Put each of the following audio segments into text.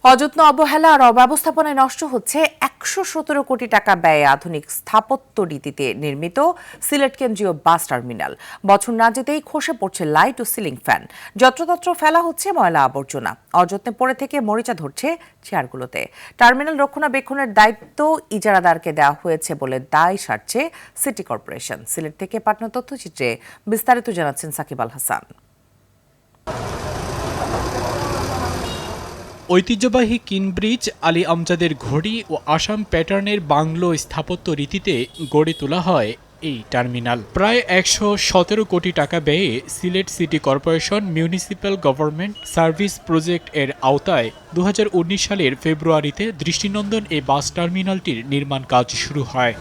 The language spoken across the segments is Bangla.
অযত্ন অবহেলা আর অব্যবস্থাপনায় নষ্ট হচ্ছে ১১৭ কোটি টাকা ব্যয়ে আধুনিক স্থাপত্য রীতিতে নির্মিত সিলেট কেন্দ্রীয় বাস টার্মিনাল। বছর না যেতেই খসে পড়ছে লাইট ও সিলিং ফ্যান, যত্রতত্র ফেলা হচ্ছে ময়লা আবর্জনা, অযত্নে পড়ে থেকে মরিচা ধরছে চেয়ারগুলোতে। টার্মিনাল রক্ষণাবেক্ষণের দায়িত্ব ইজারাদারকে দেওয়া হয়েছে বলে দায় সারছে সিটি কর্পোরেশন। সিলেট থেকে পাঠানো তথ্যচিত্রে বিস্তারিত জানাচ্ছেন সাকিব আল হাসান। ঐতিহ্যবাহী কিনব্রিজ, আলী আমজাদের ঘড়ি ও আসাম প্যাটার্নের বাংলো স্থাপত্য রীতিতে গড়ে তোলা হয় এই টার্মিনাল। প্রায় ১১৭ কোটি টাকা ব্যয়ে Sylhet city corporation municipal government service project এর আওতায় ২০১৯ সালের ফেব্রুয়ারিতে দৃষ্টিনন্দন এই বাস টার্মিনালটির নির্মাণ কাজ শুরু হয়।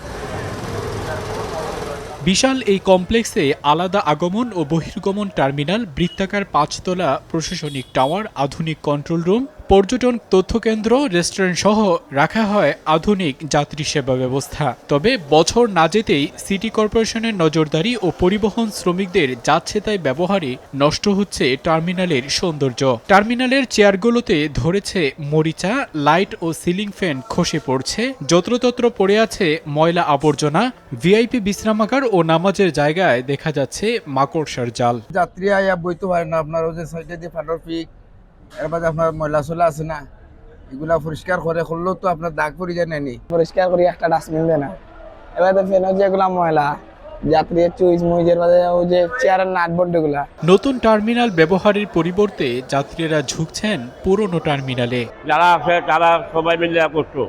বিশাল এই কমপ্লেক্সে আলাদা আগমন ও বহির্গমন টার্মিনাল, বৃত্তাকার ৫তলা প্রশাসনিক টাওয়ার, আধুনিক কন্ট্রোল রুম, পর্যটন তথ্যকেন্দ্র, রেস্টুরেন্ট সহ রাখা হয় আধুনিক যাত্রী সেবা ব্যবস্থা। তবে বছর না যেতেই সিটি কর্পোরেশনের নজরদারি ও পরিবহন শ্রমিকদের যাচ্ছেতাই ব্যবহারে নষ্ট হচ্ছে টার্মিনালের সৌন্দর্য। টার্মিনালের চেয়ারগুলোতে ধরেছে মরিচা, লাইট ও সিলিং ফ্যান খসে পড়ছে, যত্রতত্র পড়ে আছে ময়লা আবর্জনা। ভিআইপি বিশ্রামাগার ও নামাজের জায়গায় দেখা যাচ্ছে মাকড়সার জাল। যাত্রী আয়া বইতে পারে না, আপনার ওই যে সাইডে দিয়ে ফাটর পিক, এর বাদে আপনার ময়লা চলা আছে না, এগুলা পরিষ্কার করে করলেও তো আপনার দাগ পড়ে যায় নানি। পরিষ্কার করি একটা ডাস্টবিন দেয় না। এবার তো ফেন যেগুলা ময়লা, যাত্রীর চুইজ মুইজের বাদে ওই যে চেয়ারের নাটবোর্ড গুলা। নতুন টার্মিনাল ব্যবহারের পরিবর্তে যাত্রীরা ঝুঁকছেন পুরনো টার্মিনালে। যারা আছে তারা সবাই মিলে করতো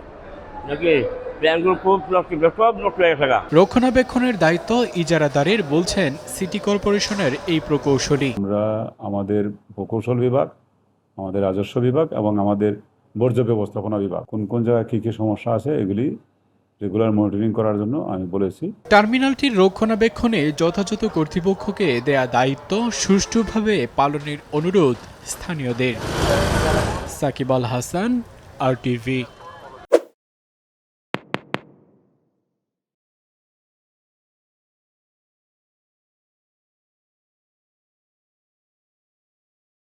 নাকি রক্ষণাবেক্ষণের দায়িত্ব ইজারাদারের, বলছেন সিটি কর্পোরেশনের এই প্রকৌশলী। আমরা আমাদের প্রকৌশল বিভাগ, আমাদের রাজস্ব বিভাগ এবং আমাদের বর্জ্য ব্যবস্থাপনা বিভাগ কোন কোন জায়গায় কী কী সমস্যা আছে এগুলি রেগুলার মনিটরিং করার জন্য আমি বলেছি। টার্মিনালটির রক্ষণাবেক্ষণে যথাযথ কর্তৃপক্ষকে দেয়া দায়িত্ব সুষ্ঠুভাবে পালনের অনুরোধ স্থানীয়দের। সাকিব আল হাসান, RTV।